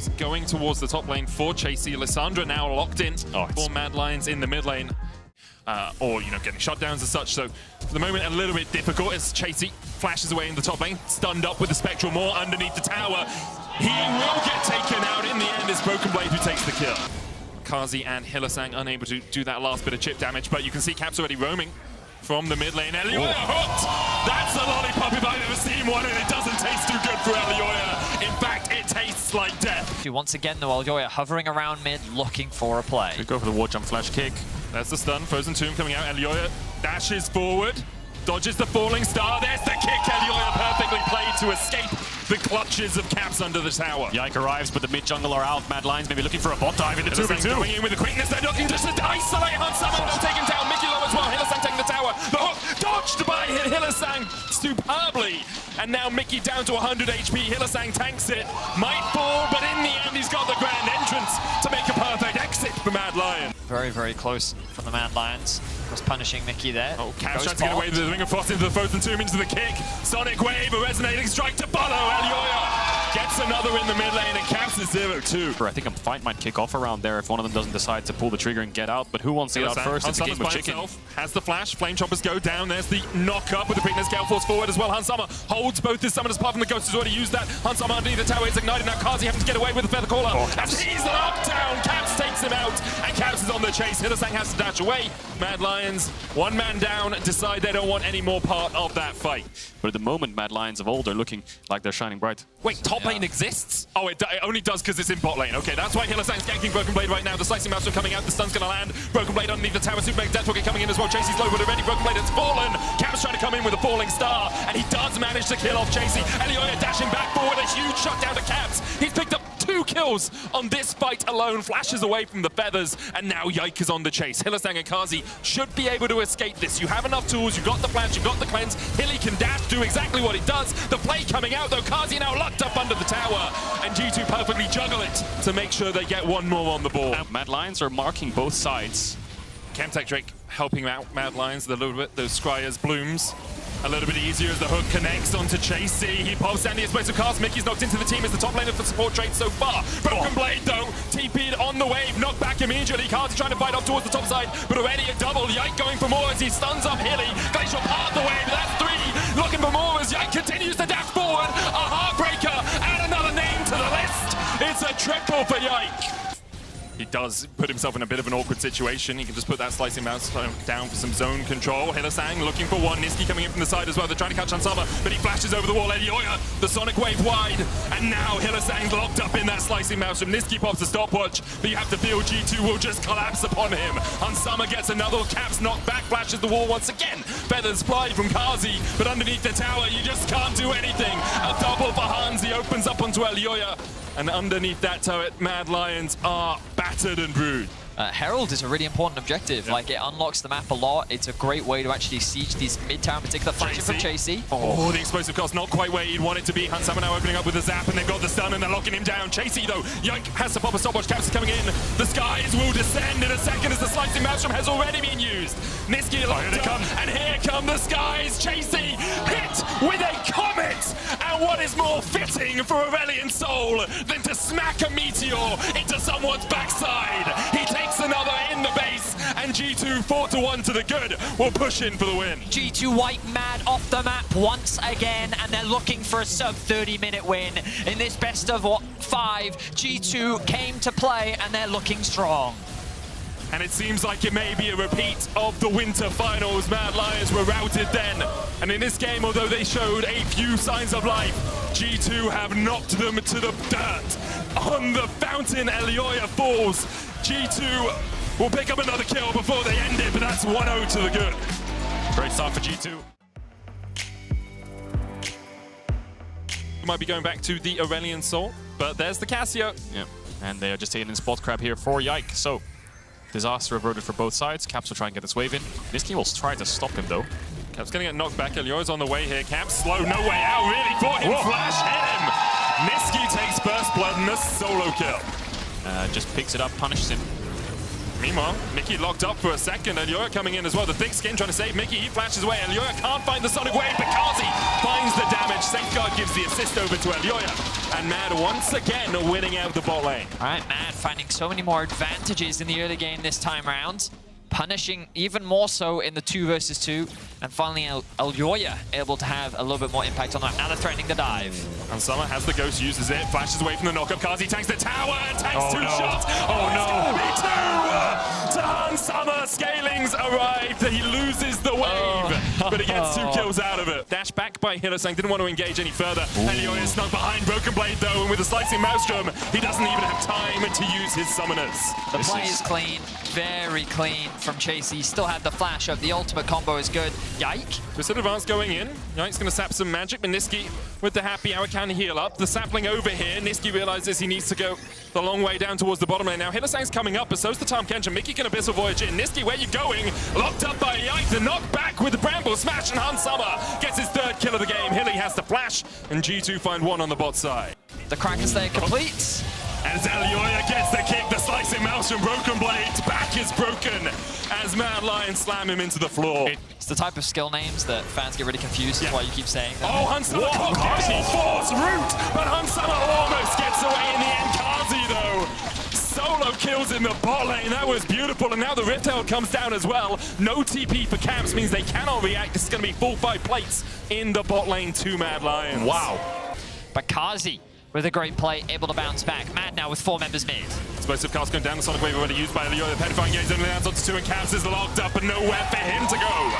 It's going towards the top lane for Chasey. Lissandra now locked in for Mad Lions in the mid lane. Or, you know, getting shutdowns as such. So, for the moment, a little bit difficult as Chasey flashes away in the top lane. Stunned up with the Spectral Maw underneath the tower. He will get taken out in the end. It's Broken Blade who takes the kill. Kazi and Hylissang unable to do that last bit of chip damage, but you can see Caps already roaming from the mid lane. Elioya hooked! That's a lollipop if I've ever seen one, and it doesn't taste too good for Elioya. In fact, it tastes like death. Once again, though, Elioya hovering around mid, looking for a play. Should go for the wall jump flash kick. There's the stun, Frozen Tomb coming out. Elioya dashes forward, dodges the falling star. There's the kick. Elioya perfectly played to escape the clutches of Caps under the tower. Yike arrives, but the mid jungle are out. Mad Lions maybe looking for a bot dive in the 2v2. Going in with the quickness, they're looking just to isolate Hansama. They'll take him down. Mickey low as well. Hylissang taking the tower. The hook dodged by Hylissang superbly. And now Mickey down to 100 HP. Hylissang tanks it. Might fall, but in the end, he's got the grand entrance to make a perfect exit for Mad Lion. Very, very close from the Mad Lions. Was punishing Mickey there. Oh, Caps trying to get away with the Ring of Frost into the Frozen Tomb, into the kick. Sonic Wave, a resonating strike to follow. Elioya gets another in the mid lane, and Caps is 0-2. I think a fight might kick off around there if one of them doesn't decide to pull the trigger and get out. But who wants to get out first? It's a game of chicken. Has the flash. Flame Choppers go down. There's the knock up with the quickness. Gale Force forward as well. Hansama holds both his summoners apart from the Ghost has already used that. Hansama underneath the tower is ignited. Now Kazi having to get away with the Feather Caller. As he's locked down, Caps takes him out, and Caps is on the chase. Hylissang has to dash away. Mad Lions, one man down, decide they don't want any more part of that fight. But at the moment, Mad Lions of old are looking like they're shining bright. Wait, top lane exists? Oh, it only does because it's in bot lane. Okay, that's why Hylissang's ganking Broken Blade right now. The Slicing Mouse are coming out. The stun's going to land. Broken Blade underneath the tower. Super Mega Death Rocket coming in as well. Chasey's low, but already Broken Blade has fallen. Caps trying to come in with a falling star, and he does manage to kill off Chasey. Elioya dashing back forward. A huge shutdown to Caps. He's picked up 2 kills on this fight alone. Flashes away from the feathers, and now Yike is on the chase. Hylissang and Kazi should be able to escape this. You have enough tools. You've got the flash. You've got the cleanse. Hilly can dash, do exactly what he does. The play coming out, though. Kazi now locked up under the tower, and G2 perfectly juggle it to make sure they get one more on the board. Mad Lions are marking both sides. Chemtech Drake helping out Mad Lions a little bit. Those Scryers blooms a little bit easier as the hook connects onto Chasey. He pops down the explosive cast. Mickey's knocked into the team as the top laner for support trade so far. Broken Blade, though, TP'd on the wave, knocked back immediately. Kazi trying to fight up towards the top side, but already a double. Yike going for more as he stuns up Hilly. Glacial part the wave, that's 3. Looking for more as Yike continues to dash forward. A heartbreaker, and another name to the list. It's a triple for Yike. He does put himself in a bit of an awkward situation. He can just put that Slicing Mouse down for some zone control. Hylissang looking for one. Niski coming in from the side as well. They're trying to catch Hansama, but he flashes over the wall. Elioya, the Sonic Wave wide. And now Hylissang's locked up in that Slicing Mouse. From Niski pops a stopwatch, but you have to feel G2 will just collapse upon him. Hansama gets another. Caps knocked back, flashes the wall once again. Feathers fly from Kazi, but underneath the tower, you just can't do anything. A double for Hans. He opens up onto Elioya. And underneath that turret, Mad Lions are battered and bruised. Herald is a really important objective. Like, it unlocks the map a lot. It's a great way to actually siege these mid-tower, in particular, flashing from Chasey. Oh, the explosive cost not quite where he'd want it to be. Hansama now opening up with a zap, and they've got the stun, and they're locking him down. Chasey, though, Yike has to pop a stopwatch. Caps is coming in. The skies will descend in a second as the Slicing Maelstrom has already been used. Niski locked up, and here come the skies. Chasey hit with a comet! And what is more fitting for Aurelian Soul than to smack a meteor into someone's backside? He takes another in the base, and G2 4-1 to the good will push in for the win. G2 White Mad off the map once again, and they're looking for a sub 30-minute win in this best of 5. G2 came to play, and they're looking strong. And it seems like it may be a repeat of the winter finals. Mad Lions were routed then. And in this game, although they showed a few signs of life, G2 have knocked them to the dirt. On the fountain, Elioya falls. G2 will pick up another kill before they end it, but that's 1-0 to the good. Great start for G2. We might be going back to the Aurelian Soul, but there's the Cassio. Yeah, and they are just taking in spot crab here for Yike. So, disaster averted for both sides. Caps will try and get this wave in. Niski will try to stop him, though. Caps gonna get knocked back. Elioya's on the way here. Caps slow, no way out. Really thought him. Flash hit him. Niski takes first blood and a solo kill. Just picks it up, punishes him. Meanwhile, Mickey locked up for a second. Elioya coming in as well. The thick skin trying to save Mickey. He flashes away. Elioya can't find the Sonic Wave, but Kazi finds the damage. Safeguard gives the assist over to Elioya. And Mad once again winning out the bot lane. All right, Mad finding so many more advantages in the early game this time around. Punishing even more so in the 2 versus 2. And finally, Elioya able to have a little bit more impact on that. Now they're threatening the dive. And Summer has the ghost, uses it, flashes away from the knockup. Kazi tanks the tower, tanks 2 shots. Oh no! It's gonna be 2 to Han Summer. Scalings arrived. He loses the wave, but he gets 2 kills out of it. Dash back by Hillesang, didn't want to engage any further. Elioya snuck behind Broken Blade though, and with a slicing Maelstrom, he doesn't even have time to use his summoners. The play is clean, very clean from Chasey. Still had the flash up. The ultimate combo is good. Yike. Twisted Advance going in. Yike's going to sap some magic, but Niski with the happy hour can heal up. The sapling over here. Niski realizes he needs to go the long way down towards the bottom lane. Now Hillesang's coming up, but so's the Tahm Kench. Mickey can Abyssal Voyage in. Niski, where you going? Locked up by Yike. The knock back with the Bramble Smash, and Han Summer gets his 3rd kill of the game. Hilly has the flash, and G2 find 1 on the bot side. The Kraken Slayer completes. As Elioya gets the kick, the slicing mouse from Broken Blade's back is broken as Mad Lion slam him into the floor. It's the type of skill names that fans get really confused. That's why you keep saying them. Oh, Han Summer caught force root, but Han Summer almost gets away in the end. Kazi though, solo kills in the bot lane. That was beautiful, and now the Rift Herald comes down as well. No TP for Caps means they cannot react. This is going to be full 5 plates in the bot lane to Mad Lions. Wow. But Kazi with a great play, able to bounce back. Mad now with 4 members mid. Explosive cast going down the Sonic Wave already used by Elioya. The Pedifying Gaze only lands onto 2, and Caps is locked up, and nowhere for him to go.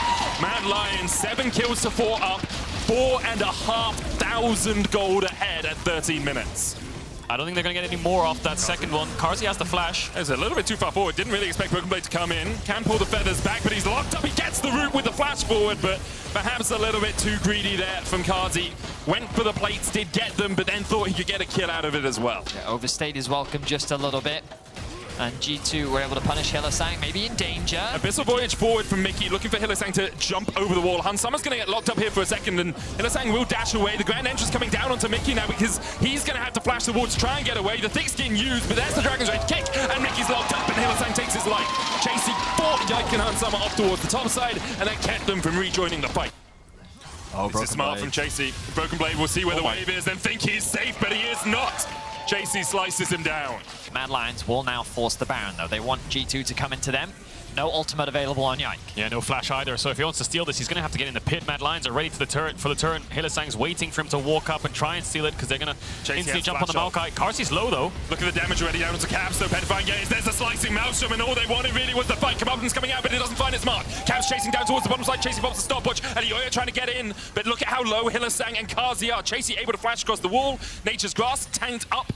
Mad Lion, 7 kills to 4 up, 4,500 gold ahead at 13 minutes. I don't think they're going to get any more off that second one. Kazi has the flash. It's a little bit too far forward. Didn't really expect Broken Blade to come in. Can pull the feathers back, but he's locked up. He gets the root with the flash forward, but perhaps a little bit too greedy there from Kazi. Went for the plates, did get them, but then thought he could get a kill out of it as well. Yeah, overstayed his welcome just a little bit. And G2 were able to punish Hillesang, maybe in danger. Abyssal Voyage forward from Mickey, looking for Hillesang to jump over the wall. Han Summer's going to get locked up here for a second, and Hillesang will dash away. The Grand Entrance coming down onto Mickey now because he's going to have to flash the wall to try and get away. The thick skin used, but there's the Dragon's Rage kick, and Mickey's locked up, and Hillesang takes his life. Chasey fought Yike and Han Summer off towards the top side, and that kept them from rejoining the fight. Oh, this is smart from Chasey. Broken Blade will see where the wave is, then think he's safe, but he is not. Chasey slices him down. Mad Lions will now force the Baron, though. They want G2 to come into them. No ultimate available on Yike. Yeah, no flash either. So if he wants to steal this, he's going to have to get in the pit. Mad Lions are ready for the turret. Hillesang's waiting for him to walk up and try and steal it because they're going to instantly jump on the Maokai. Karsi's low, though. Look at the damage already down onto Caps, though. Pedifying Gaze. There's a slicing Maelstrom, and all they wanted really was the fight. Comeuppance coming out, but it doesn't find its mark. Caps chasing down towards the bottom side. Chasey pops the stopwatch. Elioya trying to get in, but look at how low Hillesang and Kazi are. Chasey able to flash across the wall. Nature's Grasp tanked up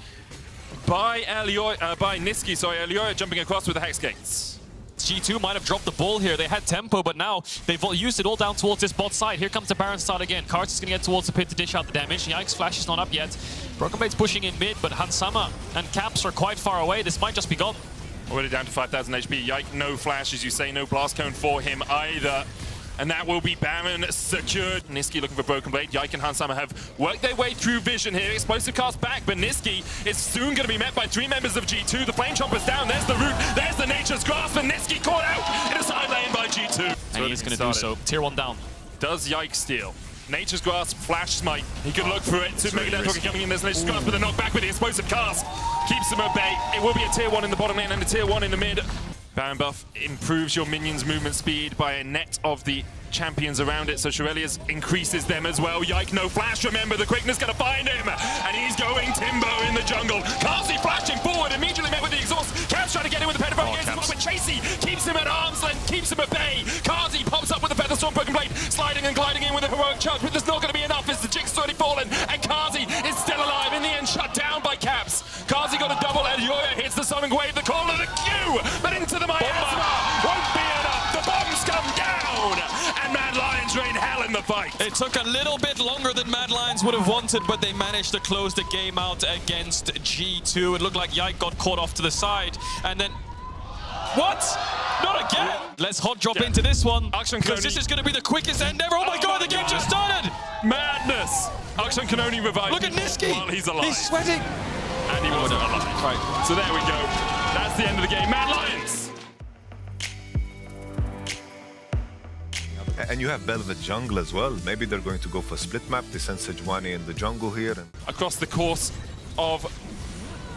by Niski. Sorry, Elioya jumping across with the Hex Gates. G2 might have dropped the ball here. They had tempo, but now they've used it all down towards this bot side. Here comes the Baron start again. Karts is going to get towards the pit to dish out the damage. Yike's flash is not up yet. Broken Blade's pushing in mid, but Han Summer and Caps are quite far away. This might just be gone. Already down to 5,000 HP. Yike, no flash, as you say, no blast cone for him either. And that will be Baron secured. Niski looking for Broken Blade. Yike and Han Summer have worked their way through vision here. Explosive cast back, but Niski is soon going to be met by 3 members of G2. The Flame Chomper's down. There's the root. There's the Nature's Grasp, and Niski caught out in a side lane by G2. And he's going to do so. Tier 1 down. Does Yike steal? Nature's Grasp, Flash Smite. He could look for it to make that talking coming in. There's Nature's Grasp with a knockback with the explosive cast. Keeps him at bay. It will be a tier 1 in the bottom lane and a tier 1 in the mid. Baron buff improves your minions' movement speed by a net of the champions around it, so Shurelius increases them as well. Yike, no flash, remember, the quickness gonna find him, and he's going Timbo in the jungle. Kazi flashing forward, immediately met with the exhaust. Caps trying to get in with the Pedifying Gaze, but Chasey keeps him at arm's length, keeps him at bay. Kazi pops up with the Featherstorm Broken Blade, sliding and gliding in with a heroic charge, but there's not gonna be enough as the Jigg's already fallen, and Kazi is still alive, in the end shut down by Caps. Kazi got a double, Elioya hits the Sonic Wave, the call of the Q, but into the miasma, won't be enough, the bombs come down, and Mad Lions rain hell in the fight. It took a little bit longer than Mad Lions would have wanted, but they managed to close the game out against G2. It looked like Yike got caught off to the side, and then... What? Not again! Let's hot drop into this one, because this is going to be the quickest end ever. Oh my god, the game just started! Madness! Akshan can only revive Look at Niski! while he's alive. He's sweating! And he wasn't alive. Right. So there we go. That's the end of the game. Mad Lions And you have Velvet jungle as well. Maybe they're going to go for split map. They send Sejuani in the jungle here. And across the course of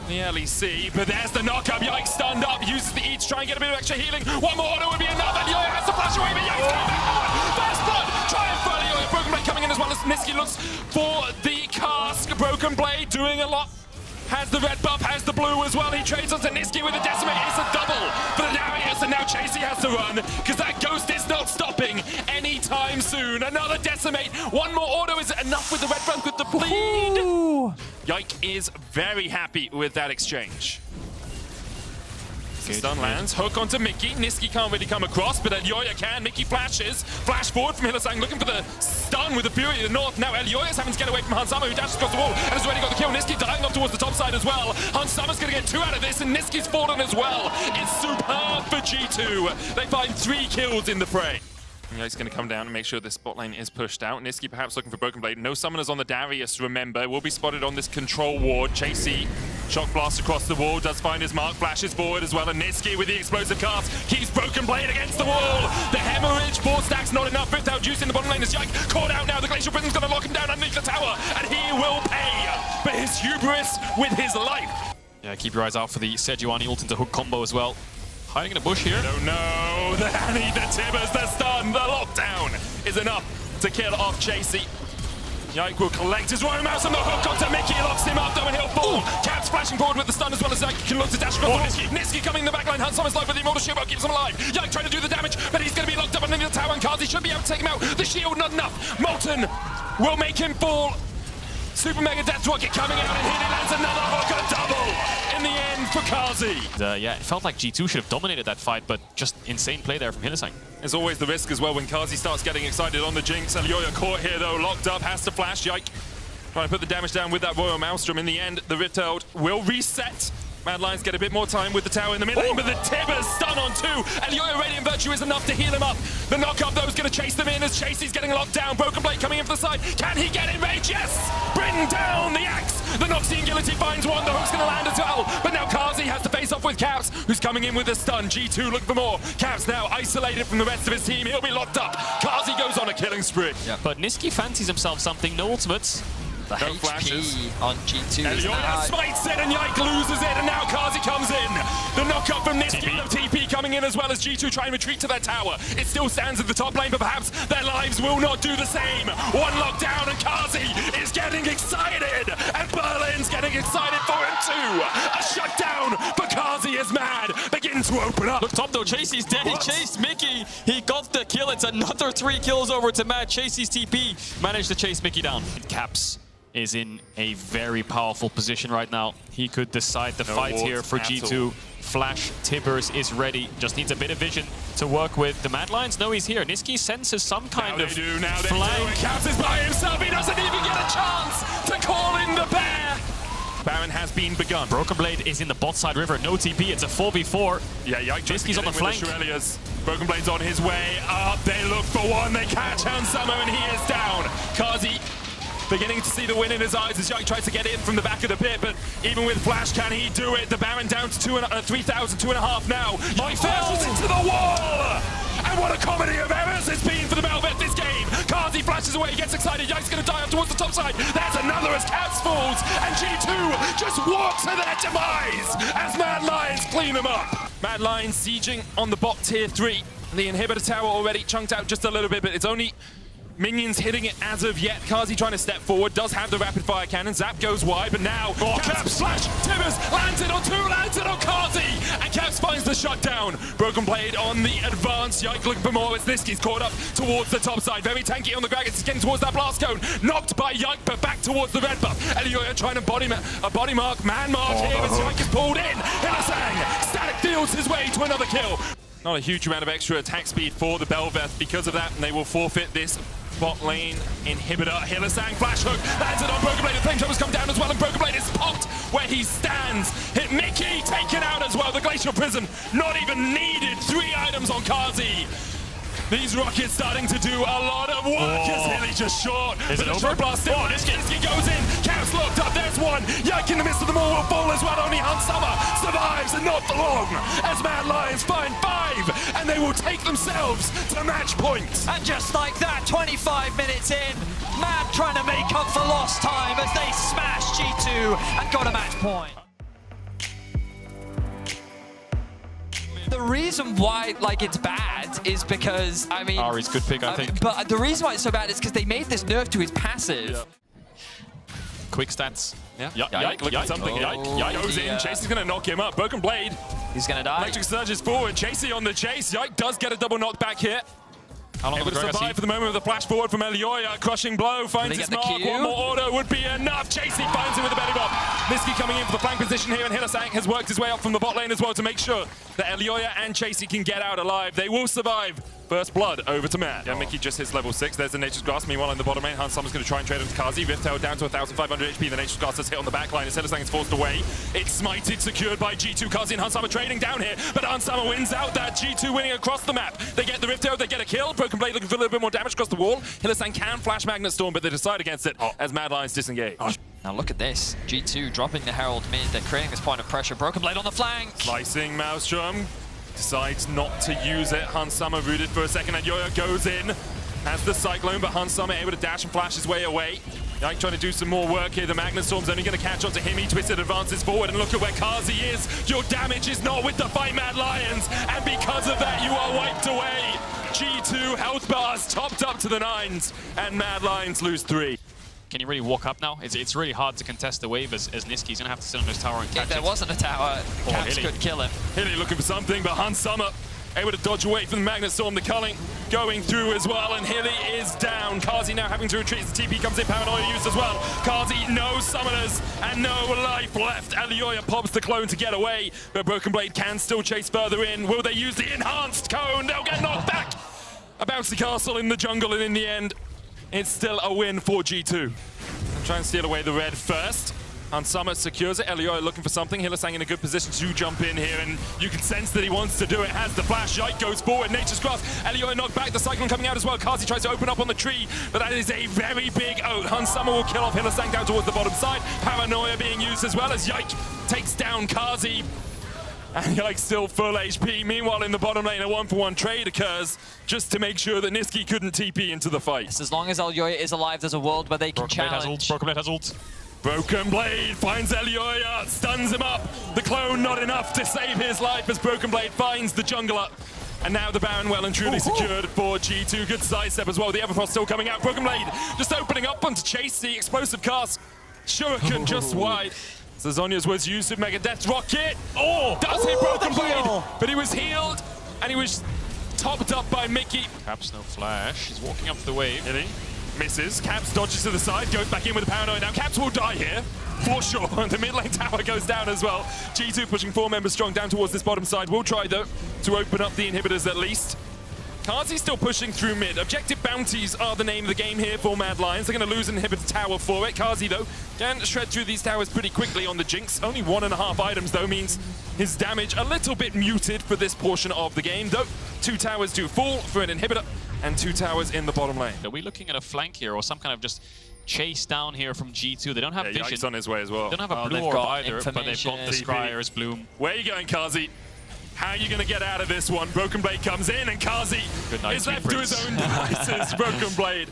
the LEC, but there's the knock-up. Yikes stunned up, uses the E to try and get a bit of extra healing. One more auto would be enough, and Yoya has to flash away, but Yikes coming back forward. First blood, trying for Yoya. Broken Blade coming in as well as Niski looks for the cask. Broken Blade doing a lot. Has the red buff, has the blue as well. He trades onto Niski with a decimate. It's a double for the Darius, and now Chasey has to run because that ghost is not stopping anytime soon. Another decimate. One more auto is enough with the red buff with the bleed. Ooh. Yike is very happy with that exchange. Stun lands, hook onto Mickey. Niski can't really come across, but Elyoya can. Mickey flashes. Flash forward from Hylissang, looking for the stun with the Fury in the north. Now Elyoya's having to get away from Hansama, who dashes across the wall and has already got the kill. Niski dying up towards the top side as well. Hansama's going to get 2 out of this, and Niski's fallen as well. It's superb for G2. They find 3 kills in the fray. He's going to come down and make sure this bot lane is pushed out. Niski perhaps looking for Broken Blade. No summoners on the Darius, remember. Will be spotted on this control ward. Chasey, shock blast across the wall, does find his mark, flashes forward as well. And Niski with the explosive cast keeps Broken Blade against the wall. The hemorrhage, 4 stacks, not enough. Fifth out juice in the bottom lane as Yike caught out now. The Glacial Prism's going to lock him down underneath the tower, and he will pay for his hubris with his life. Yeah, keep your eyes out for the Sejuani ult into hook combo as well. Hiding in a bush here. No, the Hanny, the Tibbers, the stun, the lockdown is enough to kill off Chasey. Yike will collect his Royal Mouse and the hook onto Mickey, locks him up though and he'll fall. Caps flashing forward with the stun as well as Yike can look to dash across. Niski coming in the backline, Hansama's life with the immortal shield keeps him alive. Yike trying to do the damage, but he's going to be locked up underneath the tower and Kazi should be able to take him out. The shield not enough. Molten will make him fall. Super Mega Death Rocket coming out and here he lands another hook, a double in the end for Kazi. Yeah, it felt like G2 should have dominated that fight, but just insane play there from Hylissang. There's always the risk as well when Kazi starts getting excited on the Jinx. Elyoya caught here though, locked up, has to flash. Yike trying to put the damage down with that Royal Maelstrom. In the end, the Rifteld will reset. Mad Lions get a bit more time with the tower in the mid lane, but the Tibbers stun on 2. Elyoya Radiant Virtue is enough to heal him up. The knock-up though is going to chase them in as Chasey's getting locked down. Broken Blade coming in for the side. Can he get in range? Yes! Bring down the axe! The Noxian Guillotine finds one. The hook's going to land as well. But now Kazi has to face off with Caps, who's coming in with a stun. G2 look for more. Caps now isolated from the rest of his team. He'll be locked up. Kazi goes on a killing spree. Yeah. But Niski fancies himself something. No ultimates. The No HP flashes. on G2 is Elyoya now... smites it and Yike loses it, and now Kazi comes in. The knock-up from Niski, the TP coming in as well as G2 try and retreat to their tower. It still stands at the top lane, but perhaps their lives will not do the same. One lockdown and Kazi is getting excited, and Berlin's getting excited for him too. A shutdown for Kazi is mad. Begin to open up. Look top though, Chasey's dead. He chased Mickey. He got the kill. It's another 3 kills over to Matt. Chasey's TP managed to chase Mickey down. Caps is in a very powerful position right now. He could decide the fight here for G2. Flash Tibbers is ready. Just needs a bit of vision to work with. The Mad Lions know he's here. Niski senses some kind of flank. Caps is by himself. He doesn't even get a chance to call in the bear. Baron has been begun. Broken Blade is in the bot side river. No TP. It's a 4v4. Yeah, Yike Niski's on the flank. Broken Blade's on his way up. They look for one. They catch Hansama and he is down. Kazi beginning to see the win in his eyes as Yike tries to get in from the back of the pit, but even with Flash, can he do it? The Baron down to 3,000, 2.5 now. Yike flashes into the wall! And what a comedy of errors it's been for the Velvet this game. Kazi flashes away, he gets excited. Yike's going to die up towards the top side. There's another as Caps falls, and G2 just walks to their demise as Mad Lions clean them up. Mad Lions sieging on the bot tier 3. The inhibitor tower already chunked out just a little bit, but it's only minions hitting it as of yet. Kazi trying to step forward, does have the rapid fire cannon. Zap goes wide, but now Caps flash, Tibbers lands it on 2, lands it on Kazi, and Caps finds the shutdown. Broken Blade on the advance. Yike looking for more as Niski's caught up towards the top side. Very tanky on the Gragas. He's getting towards that blast cone. Knocked by Yike, but back towards the red buff. Elyoya trying to body mark, man mark here as Yike is pulled in. Hylissang static deals his way to another kill. Not a huge amount of extra attack speed for the Belveth because of that, and they will forfeit this bot lane inhibitor. Hylissang flash hook, lands it on Broken Blade. The flamethrowers come down as well, and Broken Blade is popped where he stands. Hit Mickey, taken out as well. The Glacial Prism not even needed. 3 items on Kazi. These rockets starting to do a lot of work as Hilly just short. Is it over? Blast Niski goes in. Caps locked up. There's one. one. Yike in the midst of them all will fall as well. Only Hansama survives, and not for long, as Mad Lions find 5, and they will take themselves to match point. And just like that, 25 minutes in, Mad trying to make up for lost time as they smash G2 and got a match point. The reason why, like, it's bad is because, I mean... Ari's good pick, I think. But the reason why it's so bad is because they made this nerf to his passive. Yeah. Quick stats. Yeah. Yike, look at something. Yike goes in. Chase is going to knock him up. Broken Blade. He's going to die. Electric surges forward. Chasey on the chase. Yike does get a double knockback here. How long Able to survive for the moment with the flash forward from Elioya. Crushing blow finds his mark. One more order would be enough. Chasey finds him with a belly bop. Niski coming in for the flank position here, and Hillisang has worked his way up from the bot lane as well to make sure that Elioya and Chasey can get out alive. They will survive. First blood over to Mad. Yeah, Mickey just hits level 6. There's the Nature's Grasp. Meanwhile, in the bottom lane, Hansama's going to try and trade him to Kazi. Riftail down to 1,500 HP. The Nature's Grasp has hit on the back line. Hillisang is forced away. It's smited, secured by G2. Kazi and Hansama trading down here, but Hansama wins out that. G2 winning across the map. They get the Riftail, they get a kill. Broken Blade looking for a little bit more damage across the wall. Hillisang can flash Magnet Storm, but they decide against it as Mad Lions disengage. Now look at this. G2 dropping the Herald mid. They're creating this point of pressure. Broken Blade on the flank. Slicing Maelstrom. Decides not to use it. Hansama rooted for a second, and Yoyo goes in. Has the Cyclone, but Hansama able to dash and flash his way away. Yike trying to do some more work here. The Magnet Storm's only going to catch on to him. He twisted advances forward, and look at where Kazi is. Your damage is not with the fight, Mad Lions, and because of that, you are wiped away. G2 health bars topped up to the 9s, and Mad Lions lose 3. Can you really walk up now? It's really hard to contest the wave as Niski's going to have to sit on his tower and catch it. If there wasn't a tower, Caps Hilly. could kill him. Hilly looking for something, but Hansama able to dodge away from the Magnet Storm. The culling going through as well, and Hilly is down. Kazi now having to retreat as the TP comes in. Paranoia used as well. Kazi, no summoners and no life left. Elioya pops the clone to get away, but Broken Blade can still chase further in. Will they use the enhanced cone? They'll get knocked back. A bouncy castle in the jungle, and in the end, it's still a win for G2. And try and steal away the red first. Hansama secures it. Elioya looking for something. Hillisang in a good position to jump in here, and you can sense that he wants to do it. Has the flash. Yike goes forward. Nature's Grasp. Elioya knocked back. The Cyclone coming out as well. Kazi tries to open up on the tree, but that is a very big oath. Hansama will kill off Hillisang down towards the bottom side. Paranoia being used as well as Yike takes down Kazi. And Yike's still full HP. Meanwhile, in the bottom lane, a 1-for-1 trade occurs just to make sure that Niski couldn't TP into the fight. Yes, as long as Elioya is alive, there's a world where they can challenge. Broken Blade has ult. Broken Blade finds Elioya, stuns him up. The clone not enough to save his life as Broken Blade finds the jungler. And now the Baron well and truly secured for G2. Good sidestep as well. The Everfrost still coming out. Broken Blade just opening up onto Chase. The explosive cast. Shuriken just wide. So Zonya's was used with Mega Death Rocket. Does hit Broken Blade, but he was healed, and he was topped up by Mickey. Caps no flash. He's walking up the wave. Hilly misses. Caps dodges to the side, goes back in with the Paranoia. Now Caps will die here, for sure. The mid lane tower goes down as well. G2 pushing 4 members strong down towards this bottom side. We'll try, though, to open up the inhibitors at least. Kazi's still pushing through mid. Objective bounties are the name of the game here for Mad Lions. They're going to lose an inhibitor tower for it. Kazi, though, can shred through these towers pretty quickly on the Jinx. Only 1.5 items, though, means his damage a little bit muted for this portion of the game, though. 2 towers do fall for an inhibitor, and 2 towers in the bottom lane. Are we looking at a flank here or some kind of just chase down here from G2? They don't have vision. Yike's on his way as well. They don't have a blue they've orb got either, but they've got the Scryer's bloom. Where are you going, Kazi? How are you going to get out of this one? Broken Blade comes in, and Kazi is left to his own devices. Broken Blade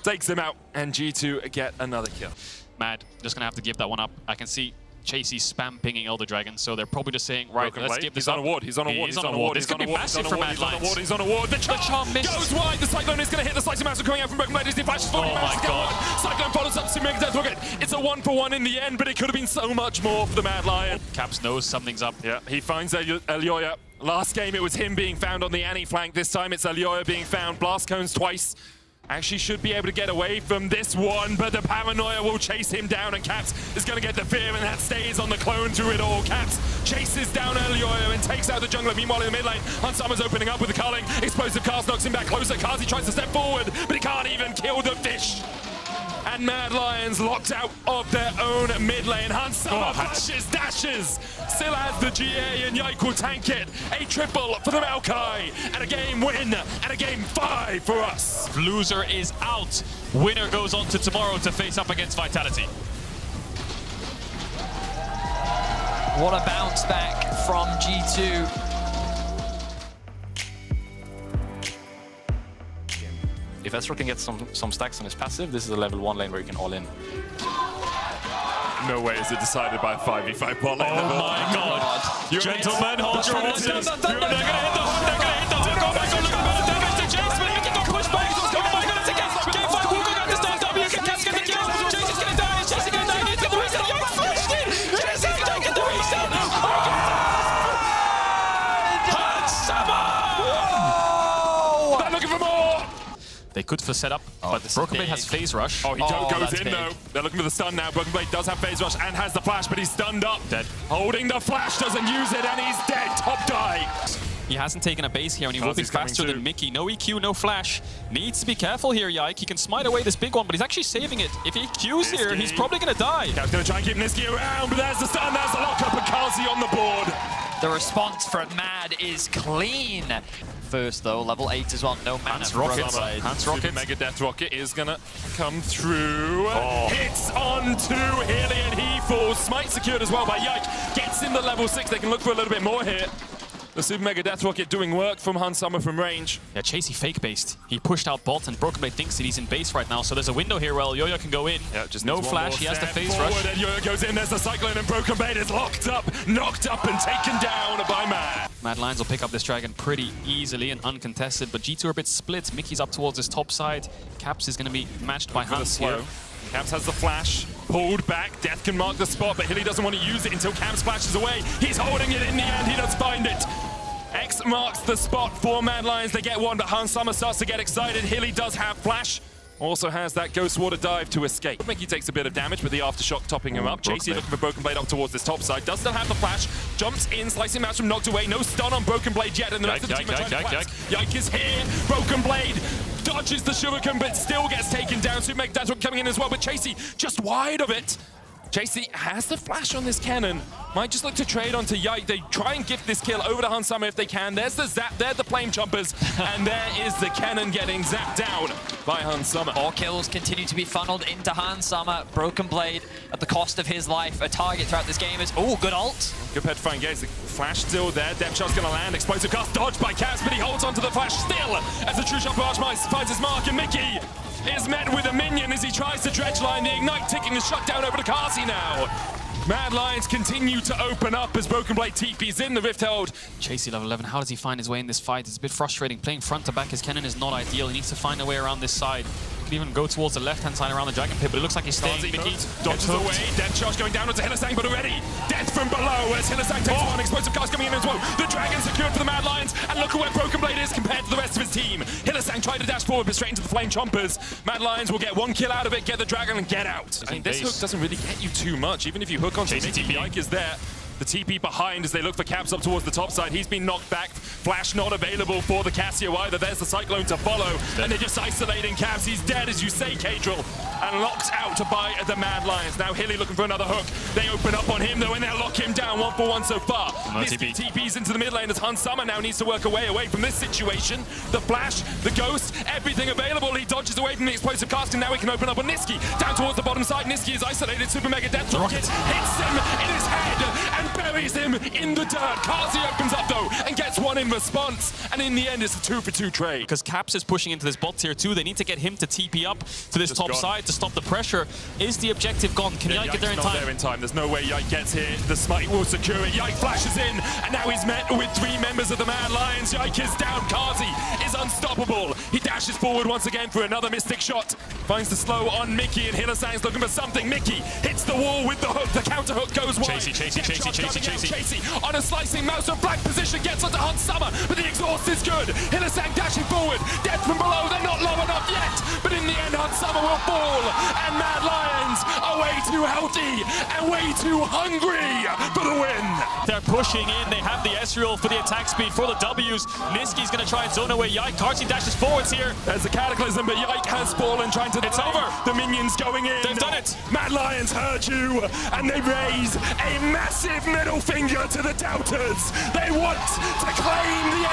takes him out, and G2 get another kill. Mad, just going to have to give that one up. I can see Chasey spam pinging Elder Dragon, so they're probably just saying, right, let's give this up. He's on a ward. This could be massive for Mad Lions. He's on a ward. The charm goes wide. The Cyclone is going to hit the Slicing Master coming out from Broken Blade. He flashes forward. Oh my god. Cyclone follows up to Mega Death Rocket. It's a 1-for-1 in the end, but it could have been so much more for the Mad Lion. Caps knows something's up. Yeah, he finds Elioya. Last game, it was him being found on the Annie flank. This time, it's Elioya being found. Blast cones twice. Actually should be able to get away from this one, but the Paranoia will chase him down, and Caps is going to get the fear, and that stays on the clone through it all. Caps chases down Elioya and takes out the jungler. Meanwhile, in the mid lane, Hansama's opening up with the culling. Explosive cast knocks him back closer. Kazi tries to step forward, but he can't even kill the fish. And Mad Lions locked out of their own mid lane. Hansama flashes, dashes, still has the GA, and Yike will tank it. A triple for the Maokai, and a game win, and a game 5 for us. Loser is out. Winner goes on to tomorrow to face up against Vitality. What a bounce back from G2. If Ezreal can get some stacks on his passive, this is a level 1 lane where you can all in. No way is it decided by 5v5 bot lane. Oh my god. Gentlemen, hold your horses. They're gonna hit the hook, they're gonna hit the hook. Oh my god, look at the damage to Jace, but he can get pushed back. Oh my god, it's a game 5, Hugo got the stun, W can get the kill. Jace is gonna die, Jace is gonna die, he's gonna reset. Yoink flashed in! Jace is gonna get the reset! They're looking for more! They could for setup, but Broken Blade has phase rush. Oh, he Oh, goes that's in big. though. They're looking for the stun now. Broken Blade does have phase rush and has the flash, but he's stunned up. Dead. Holding the flash, doesn't use it, and he's dead. Top die. He hasn't taken a base here, and he will be He's coming faster too. than Mickey. No EQ, no flash. Needs to be careful here, Yike. He can smite away this big one, but he's actually saving it. If he Qs here, Niski. he's probably going to die. Cap's gonna try and keep Niski around, but there's the stun, there's the lockup, and Kazi on the board. The response from Mad is clean. First though, level 8 as well. No mana. Hans Rocket. Rocket. Hans Super Rocket. Mega Death Rocket is gonna come through. Oh. Hits onto Hilly and he falls. Smite secured as well by Yike. Gets in the level 6. They can look for a little bit more here. The Super Mega Death Rocket doing work from Hans Summer from range. Yeah, Chasey fake-based. He pushed out bot, and Broken Blade thinks that he's in base right now, so there's a window here where Yo-Yo can go in. Yeah, just no needs one flash, more he has the step phase forward, rush. and Yo-Yo goes in. There's the Cyclone, and Broken Blade is locked up, knocked up, and taken down by Mad. Mad Lions will pick up this dragon pretty easily and uncontested, but G2 are a bit split. Mickey's up towards his top side. Caps is going to be matched by Hans here. Caps has the flash, pulled back. Death can mark the spot, but Hilly doesn't want to use it until Caps flashes away. He's holding it in the end. He does find it. X marks the spot for Mad Lions. They get one, but Hans Summer starts to get excited. Hilly does have flash. Also has that Ghost Water dive to escape. Mickey takes a bit of damage, but the Aftershock topping him up. Chasey looking for Broken Blade up towards this top side. Does still have the flash. Jumps in, slicing mouse from knocked away. No stun on Broken Blade yet, and the rest of the team are trying to collapse. Yike is here. Broken Blade dodges the Sugarcane, but still gets taken down. Super Mega Death Rocket coming in as well, but Chasey just wide of it. Chasey has the flash on this cannon. Might just look to trade onto Yike. They try and gift this kill over to Hans Summer if they can. There's the zap, there the flame jumpers, and there is the cannon getting zapped down by Hans Summer. All kills continue to be funneled into Hans Summer. Broken Blade at the cost of his life. A target throughout this game is, oh, good ult. Good petrifying gaze. The flash still there. Depth shot's gonna land. Explosive cast dodged by Caps, but he holds onto the flash still as the true shot Archmice finds his mark, and Mickey is met with a minion as he tries to dredge line. The Ignite ticking the shutdown over to Kasi now. Mad Lions continue to open up as Broken Blade TP's in the Rift Hold. Chasey level 11, how does he find his way in this fight? It's a bit frustrating. Playing front to back, his cannon is not ideal. He needs to find a way around this side. He could even go towards the left-hand side around the Dragon Pit, but it looks like he's staying. Kazi Mickey dodges away. Death charge going down onto Hillisang, but already death from below as Hillisang takes one. Explosive cast coming in as well. The Dragon secured for the Mad Lions, and look at where Broken Blade is compared to the rest of his team. Hillisang tried to dash forward, but straight into the Flame Chompers. Mad Lions will get one kill out of it, get the Dragon, and get out. I mean, this hook doesn't really get you too much, even if you hook onto Mickey. Yike is there. The TP behind as they look for Caps up towards the top side. He's been knocked back. Flash not available for the Cassio either. There's the Cyclone to follow. And they're just isolating Caps. He's dead, as you say, Cadril. And locked out by the Mad Lions. Now Hilly looking for another hook. They open up on him, though, and they'll lock him down 1-for-1 so far. TP's into the mid lane as Hans Summer now needs to work away from this situation. The Flash, the Ghost, everything available. He dodges away from the explosive casting. Now he can open up on Niski. Down towards the bottom side. Niski is isolated. Super Mega Death Rocket hits him in his head and buries him in the dirt. Kazi opens up, though, and gets one in response. And in the end, it's a 2-for-2 trade. because Caps is pushing into this bot tier 2. They need to get him to TP up to this top side to stop the pressure. Is the objective gone? Can Yike get there in time? Not there in time. There's no way Yike gets here. The smite will secure it. Yike flashes in, and now he's met with 3 members of the Mad Lions. Yike is down. Kazi is unstoppable. He dashes forward once again for another Mystic shot. Finds the slow on Mickey, and Hillisang's looking for something. Mickey hits the wall with the hook. The counter hook goes wide. Chasey on a slicing mouse from flank position gets onto Hans Summer, but the exhaust is good. Hillisang dashing forward. Death from below. They're not low enough yet, but in the end, Hans Summer will fall, and Mad Lions are way too healthy and way too hungry for the win. They're pushing in. They have the Ezreal for the attack speed for the W's. Niski's going to try and zone away Yike. Karsi dashes forwards here. There's the Cataclysm, but Yike has fallen, trying to... It's over. The minions going in. They've done it. Mad Lions heard you, and they raise a massive middle finger to the doubters. They want to claim the